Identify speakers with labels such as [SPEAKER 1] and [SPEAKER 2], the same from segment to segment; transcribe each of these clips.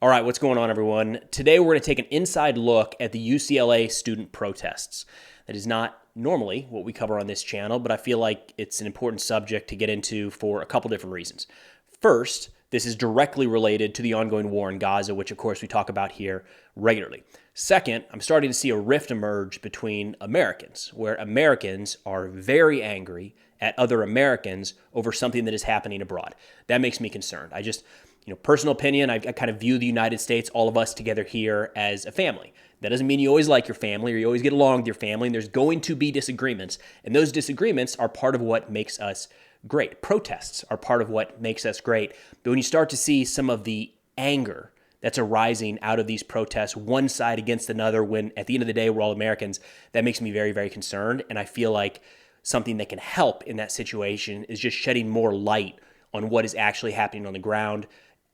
[SPEAKER 1] All right, what's going on, everyone? Today we're going to take an inside look at the UCLA student protests. That is not normally what we cover on this channel, but I feel like it's an important subject to get into for a couple different reasons. First, this is directly related to the ongoing war in Gaza, which of course we talk about here regularly. Second, I'm starting to see a rift emerge between Americans, where Americans are very angry at other Americans over something that is happening abroad. That makes me concerned. Personal opinion, I kind of view the United States, all of us together here, as a family. That doesn't mean you always like your family or you always get along with your family, and there's going to be disagreements. And those disagreements are part of what makes us great. Protests are part of what makes us great. But when you start to see some of the anger that's arising out of these protests, one side against another, when at the end of the day, we're all Americans, that makes me very, very concerned. And I feel like something that can help in that situation is just shedding more light on what is actually happening on the ground,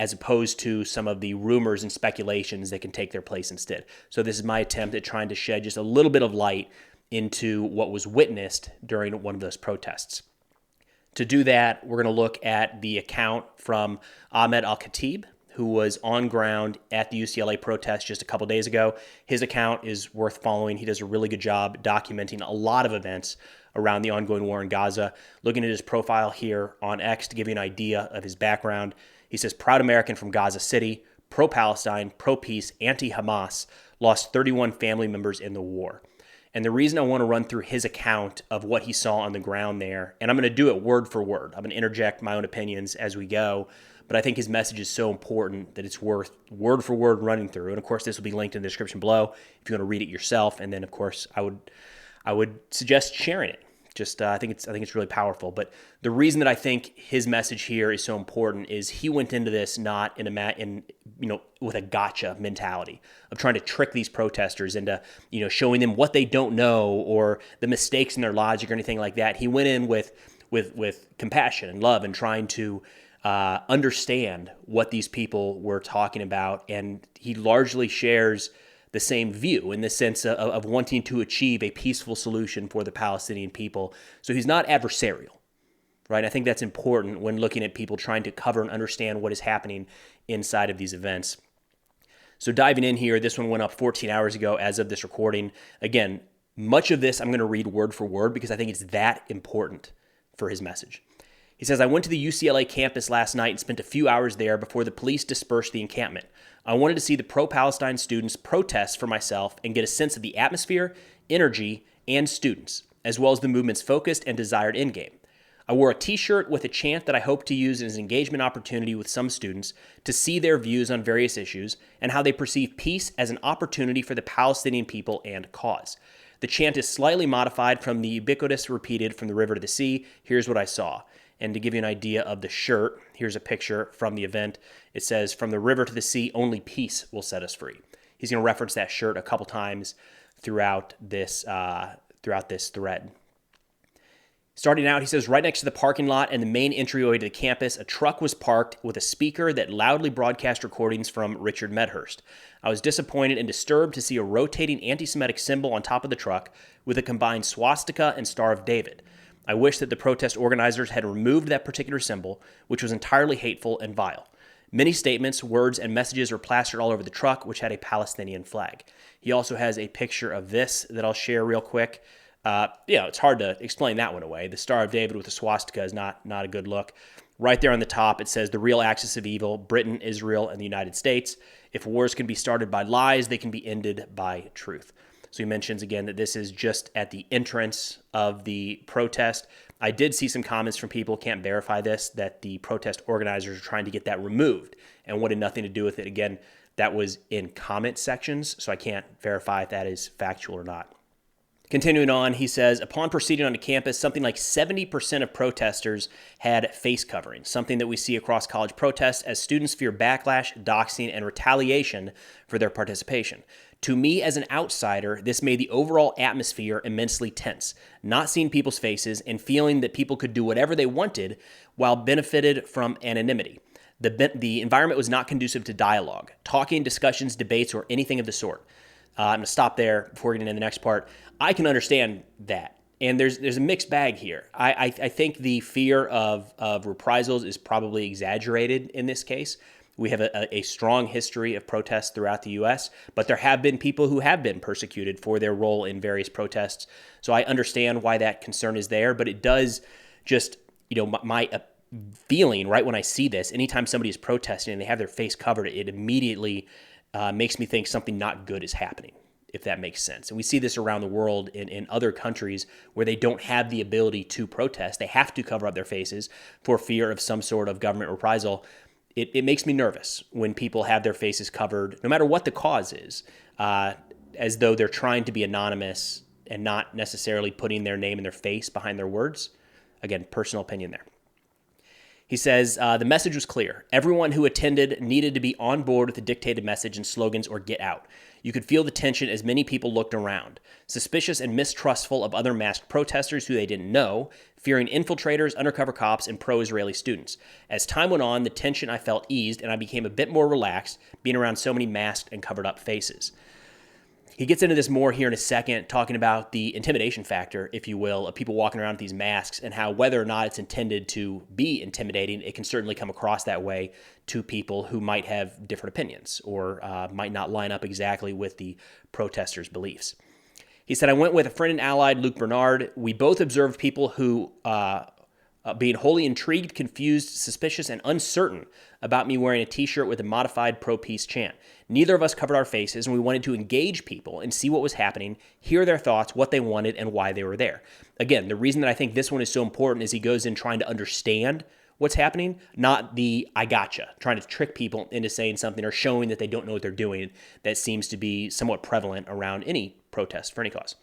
[SPEAKER 1] as opposed to some of the rumors and speculations that can take their place instead. So this is my attempt at trying to shed just a little bit of light into what was witnessed during one of those protests. To do that, we're going to look at the account from Ahmed Al-Khatib, who was on ground at the UCLA protest just a couple days ago. His account is worth following. He does a really good job documenting a lot of events around the ongoing war in Gaza. Looking at his profile here on X to give you an idea of his background. He says, proud American from Gaza City, pro-Palestine, pro-peace, anti-Hamas, lost 31 family members in the war. And the reason I want to run through his account of what he saw on the ground there, and I'm going to do it word for word. I'm going to interject my own opinions as we go, but I think his message is so important that it's worth word for word running through. And of course, this will be linked in the description below if you want to read it yourself. And then, of course, I would suggest sharing it. I think it's really powerful. But the reason that I think his message here is so important is he went into this not with a gotcha mentality of trying to trick these protesters into showing them what they don't know or the mistakes in their logic or anything like that. He went in with compassion and love and trying to understand what these people were talking about, and he largely shares the same view in the sense of wanting to achieve a peaceful solution for the Palestinian people. So he's not adversarial, right? I think that's important when looking at people trying to cover and understand what is happening inside of these events. So diving in here, this one went up 14 hours ago as of this recording. Again, much of this I'm going to read word for word because I think it's that important for his message. He says, I went to the UCLA campus last night and spent a few hours there before the police dispersed the encampment. I wanted to see the pro-Palestine students protest for myself and get a sense of the atmosphere, energy, and students, as well as the movement's focused and desired endgame. I wore a t-shirt with a chant that I hope to use as an engagement opportunity with some students to see their views on various issues and how they perceive peace as an opportunity for the Palestinian people and cause. The chant is slightly modified from the ubiquitous repeated from the river to the sea. Here's what I saw. And to give you an idea of the shirt, here's a picture from the event. It says, from the river to the sea, only peace will set us free. He's going to reference that shirt a couple times throughout this thread. Starting out, he says, right next to the parking lot and the main entryway to the campus, a truck was parked with a speaker that loudly broadcast recordings from Richard Medhurst. I was disappointed and disturbed to see a rotating anti-Semitic symbol on top of the truck with a combined swastika and Star of David. I wish that the protest organizers had removed that particular symbol, which was entirely hateful and vile. Many statements, words, and messages were plastered all over the truck, which had a Palestinian flag. He also has a picture of this that I'll share real quick. It's hard to explain that one away. The Star of David with the swastika is not a good look. Right there on the top, it says the real axis of evil, Britain, Israel, and the United States. If wars can be started by lies, they can be ended by truth. So he mentions again that this is just at the entrance of the protest. I did see some comments from people, can't verify this, that the protest organizers are trying to get that removed and wanted nothing to do with it. Again, that was in comment sections, so I can't verify if that is factual or not. Continuing on, he says, upon proceeding onto campus, something like 70% of protesters had face coverings, something that we see across college protests as students fear backlash, doxing, and retaliation for their participation. To me, as an outsider, this made the overall atmosphere immensely tense, not seeing people's faces and feeling that people could do whatever they wanted while benefited from anonymity. The environment was not conducive to dialogue, talking, discussions, debates, or anything of the sort. I'm going to stop there before getting into the next part. I can understand that. And there's a mixed bag here. I think the fear of reprisals is probably exaggerated in this case. We have a strong history of protests throughout the U.S., but there have been people who have been persecuted for their role in various protests. So I understand why that concern is there, but it does just, my feeling right when I see this, anytime somebody is protesting and they have their face covered, it immediately makes me think something not good is happening, if that makes sense. And we see this around the world in other countries where they don't have the ability to protest. They have to cover up their faces for fear of some sort of government reprisal. It makes me nervous when people have their faces covered, no matter what the cause is, as though they're trying to be anonymous and not necessarily putting their name and their face behind their words. Again, personal opinion there. He says, the message was clear. Everyone who attended needed to be on board with the dictated message and slogans or get out. You could feel the tension as many people looked around, suspicious and mistrustful of other masked protesters who they didn't know, fearing infiltrators, undercover cops, and pro-Israeli students. As time went on, the tension I felt eased, and I became a bit more relaxed being around so many masked and covered up faces. He gets into this more here in a second, talking about the intimidation factor, if you will, of people walking around with these masks and how whether or not it's intended to be intimidating, it can certainly come across that way to people who might have different opinions or might not line up exactly with the protesters' beliefs. He said, I went with a friend and ally, Luke Bernard. We both observed people who being wholly intrigued, confused, suspicious, and uncertain about me wearing a t-shirt with a modified pro-peace chant. Neither of us covered our faces, and we wanted to engage people and see what was happening, hear their thoughts, what they wanted, and why they were there. Again, the reason that I think this one is so important is he goes in trying to understand what's happening, not the I gotcha, trying to trick people into saying something or showing that they don't know what they're doing. That seems to be somewhat prevalent around any protest for any cause.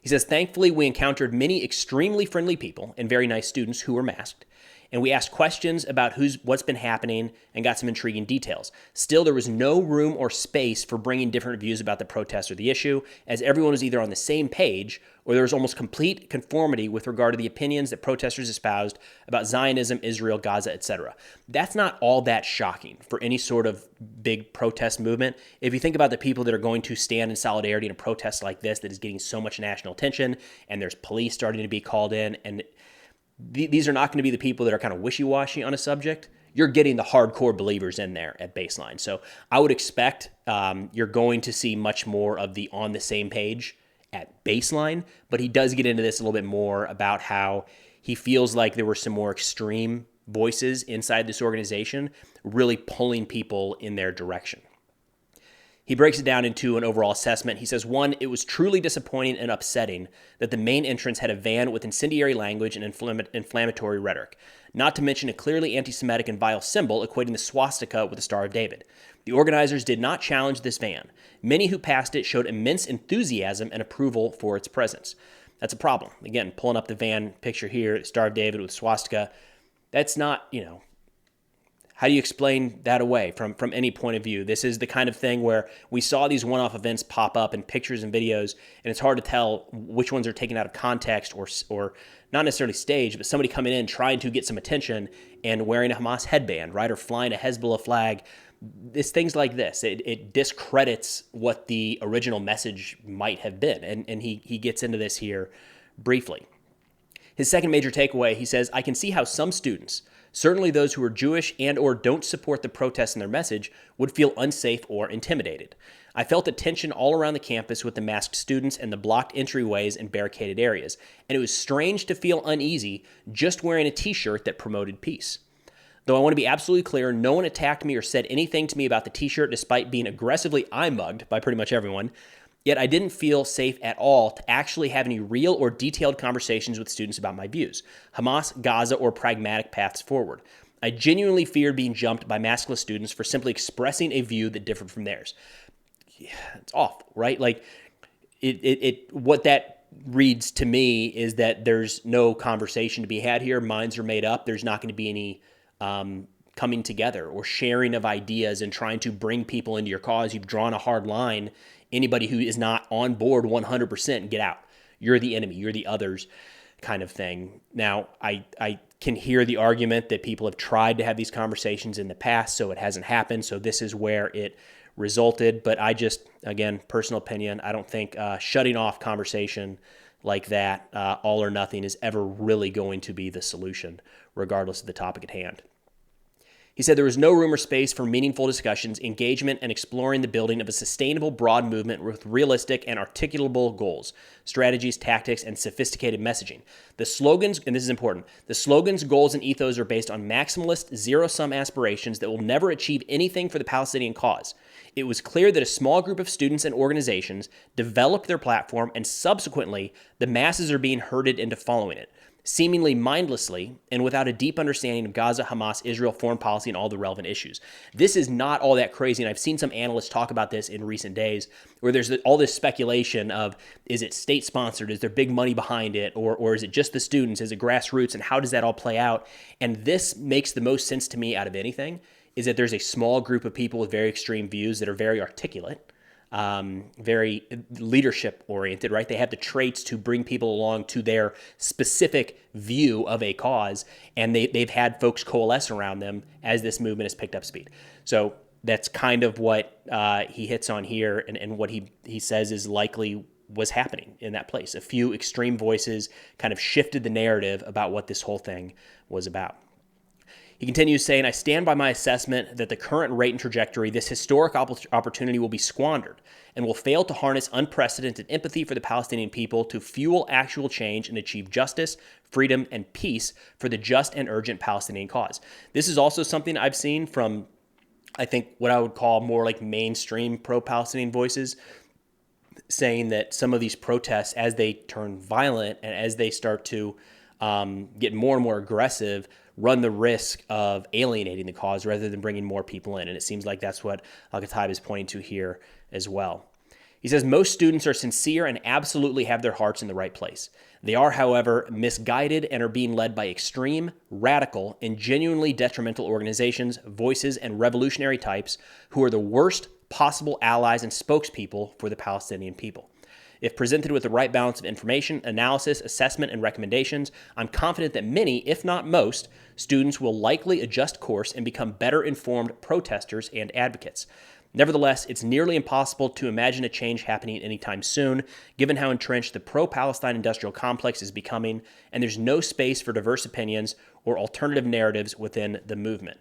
[SPEAKER 1] He says, thankfully, we encountered many extremely friendly people and very nice students who were masked, and we asked questions about what's been happening and got some intriguing details. Still, there was no room or space for bringing different views about the protest or the issue, as everyone was either on the same page or there was almost complete conformity with regard to the opinions that protesters espoused about Zionism, Israel, Gaza, etc. That's not all that shocking for any sort of big protest movement. If you think about the people that are going to stand in solidarity in a protest like this that is getting so much national attention, and there's police starting to be called in, and these are not going to be the people that are kind of wishy-washy on a subject. You're getting the hardcore believers in there at baseline. So I would expect you're going to see much more of the on the same page at baseline, but he does get into this a little bit more about how he feels like there were some more extreme voices inside this organization really pulling people in their direction. He breaks it down into an overall assessment. He says, 1, it was truly disappointing and upsetting that the main entrance had a van with incendiary language and inflammatory rhetoric, not to mention a clearly anti-Semitic and vile symbol equating the swastika with the Star of David. The organizers did not challenge this van. Many who passed it showed immense enthusiasm and approval for its presence. That's a problem. Again, pulling up the van picture here, Star of David with swastika, that's not, how do you explain that away from any point of view? This is the kind of thing where we saw these one-off events pop up in pictures and videos, and it's hard to tell which ones are taken out of context or not necessarily staged, but somebody coming in trying to get some attention and wearing a Hamas headband, right, or flying a Hezbollah flag. It's things like this. It discredits what the original message might have been, and he gets into this here briefly. His second major takeaway, he says, I can see how some students, certainly those who are Jewish and or don't support the protests and their message, would feel unsafe or intimidated. I felt the tension all around the campus with the masked students and the blocked entryways and barricaded areas, and it was strange to feel uneasy just wearing a t-shirt that promoted peace. Though I want to be absolutely clear, no one attacked me or said anything to me about the t-shirt despite being aggressively eye-mugged by pretty much everyone. Yet I didn't feel safe at all to actually have any real or detailed conversations with students about my views, Hamas, Gaza, or pragmatic paths forward. I genuinely feared being jumped by maskless students for simply expressing a view that differed from theirs. Yeah, it's awful, right? Like, what that reads to me is that there's no conversation to be had here. Minds are made up. There's not going to be any coming together or sharing of ideas and trying to bring people into your cause. You've drawn a hard line. Anybody who is not on board 100%, get out. You're the enemy. You're the others kind of thing. Now, I can hear the argument that people have tried to have these conversations in the past, so it hasn't happened. So this is where it resulted. But I just, again, personal opinion, I don't think shutting off conversation like that, all or nothing, is ever really going to be the solution, regardless of the topic at hand. He said there was no room or space for meaningful discussions, engagement, and exploring the building of a sustainable, broad movement with realistic and articulable goals, strategies, tactics, and sophisticated messaging. The slogans, and this is important, the slogans, goals, and ethos are based on maximalist, zero-sum aspirations that will never achieve anything for the Palestinian cause. It was clear that a small group of students and organizations developed their platform, and subsequently, the masses are being herded into following it, seemingly mindlessly and without a deep understanding of Gaza, Hamas, Israel, foreign policy, and all the relevant issues. This is not all that crazy, and I've seen some analysts talk about this in recent days, where there's all this speculation of, is it state-sponsored, is there big money behind it, or is it just the students, is it grassroots, and how does that all play out? And this makes the most sense to me out of anything, is that there's a small group of people with very extreme views that are very articulate, very leadership oriented, right? They have the traits to bring people along to their specific view of a cause, and they've had folks coalesce around them as this movement has picked up speed. So that's kind of what he hits on here, and what he says is likely was happening in that place. A few extreme voices kind of shifted the narrative about what this whole thing was about. He continues saying, I stand by my assessment that the current rate and trajectory, this historic opportunity will be squandered and will fail to harness unprecedented empathy for the Palestinian people to fuel actual change and achieve justice, freedom, and peace for the just and urgent Palestinian cause. This is also something I've seen from, I think, what I would call more like mainstream pro-Palestinian voices, saying that some of these protests, as they turn violent and as they start to get more and more aggressive, run the risk of alienating the cause rather than bringing more people in. And it seems like that's what Al-Khatib is pointing to here as well. He says, most students are sincere and absolutely have their hearts in the right place. They are, however, misguided and are being led by extreme, radical, and genuinely detrimental organizations, voices, and revolutionary types who are the worst possible allies and spokespeople for the Palestinian people. If presented with the right balance of information, analysis, assessment, and recommendations, I'm confident that many, if not most, students will likely adjust course and become better informed protesters and advocates. Nevertheless, it's nearly impossible to imagine a change happening anytime soon, given how entrenched the pro-Palestine industrial complex is becoming, and there's no space for diverse opinions or alternative narratives within the movement.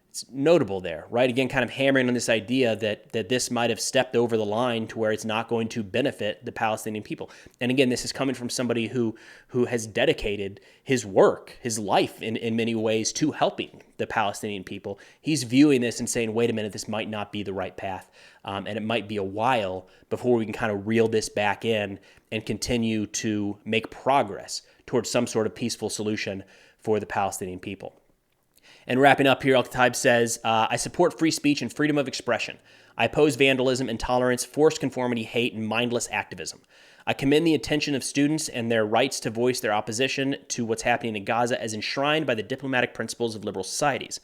[SPEAKER 1] It's notable there, right? Again, kind of hammering on this idea that this might have stepped over the line to where it's not going to benefit the Palestinian people. And again, this is coming from somebody who has dedicated his work, his life in many ways to helping the Palestinian people. He's viewing this and saying, wait a minute, this might not be the right path. And it might be a while before we can kind of reel this back in and continue to make progress towards some sort of peaceful solution for the Palestinian people. And wrapping up here, Al-Khatib says, I support free speech and freedom of expression. I oppose vandalism, intolerance, forced conformity, hate, and mindless activism. I commend the attention of students and their rights to voice their opposition to what's happening in Gaza as enshrined by the diplomatic principles of liberal societies.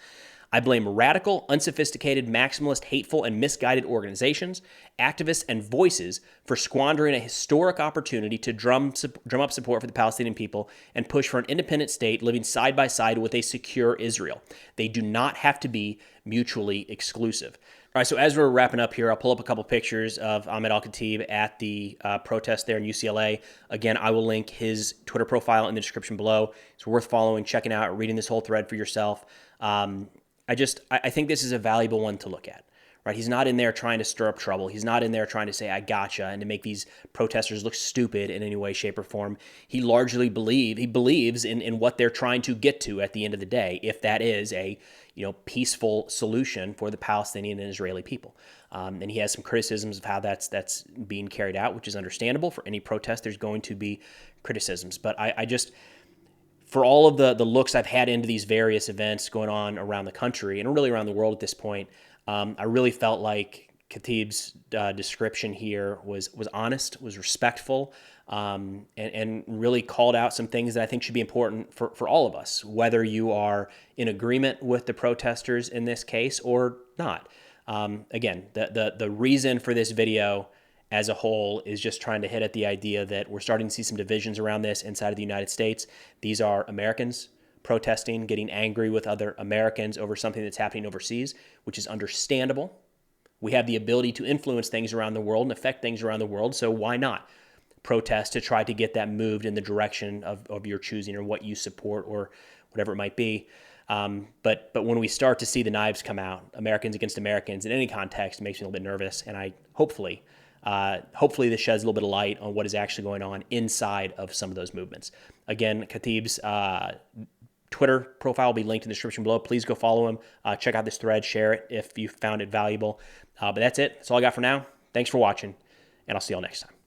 [SPEAKER 1] I blame radical, unsophisticated, maximalist, hateful, and misguided organizations, activists, and voices for squandering a historic opportunity to drum up support for the Palestinian people and push for an independent state living side by side with a secure Israel. They do not have to be mutually exclusive. All right, so as we're wrapping up here, I'll pull up a couple pictures of Ahmed Al-Khatib at the protest there in UCLA. Again, I will link his Twitter profile in the description below. It's worth following, checking out, reading this whole thread for yourself. I think this is a valuable one to look at, right? He's not in there trying to stir up trouble. He's not in there trying to say, I gotcha, and to make these protesters look stupid in any way, shape, or form. He largely believes in what they're trying to get to at the end of the day, if that is a peaceful solution for the Palestinian and Israeli people. And he has some criticisms of how that's being carried out, which is understandable. For any protest, there's going to be criticisms. But I just... For all of the looks I've had into these various events going on around the country and really around the world at this point, I really felt like Khatib's description here was honest, was respectful, and really called out some things that I think should be important for all of us, whether you are in agreement with the protesters in this case or not. Again, the reason for this video as a whole is just trying to hit at the idea that we're starting to see some divisions around this inside of the United States. These are Americans protesting, getting angry with other Americans over something that's happening overseas, which is understandable. We have the ability to influence things around the world and affect things around the world, so why not protest to try to get that moved in the direction of your choosing or what you support or whatever it might be. But when we start to see the knives come out, Americans against Americans in any context, it makes me a little bit nervous. And I hopefully this sheds a little bit of light on what is actually going on inside of some of those movements. Again, Khatib's Twitter profile will be linked in the description below. Please go follow him. Check out this thread. Share it if you found it valuable. But that's it. That's all I got for now. Thanks for watching, and I'll see y'all next time.